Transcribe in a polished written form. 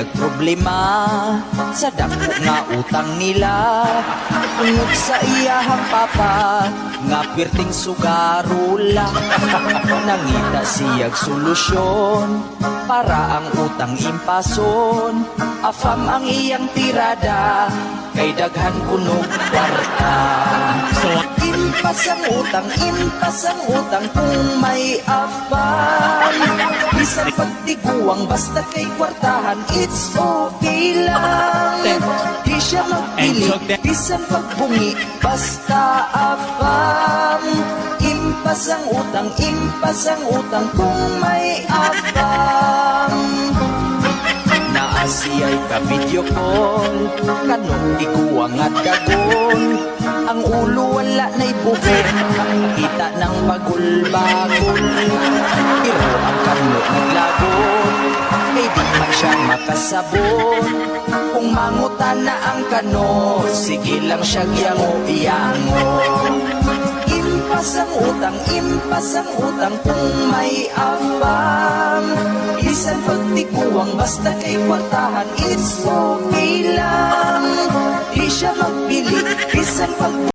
nagproblema sa dako nga utang nila. Tungod sa iyahang papa nga pirting sugarula. Nangita siyag solusyon para ang utang impason. Afam ang iyang tirada kay daghan kunog kwarta. Impas ang utang kung may afam. Bisan pagtiguang basta kay kwartahan, it's okay lang. Di siya magpili, bisan pagbungi, basta afam. Impas ang utang kung may afam. Naasiyay ka video call, kanong tiguang at gagon. Ang ulo wala na'y buhok, kita ng bagul-bagul. Pero ang kanot naglagot, kay di man siya makasabot. Kung mangutan na ang kano, sige lang siya giyango-iyango. Impas ang utang kung may afam. Isan pagtikuwang basta kay kwartahan, it's okay lang. Di siya magpili, isan pag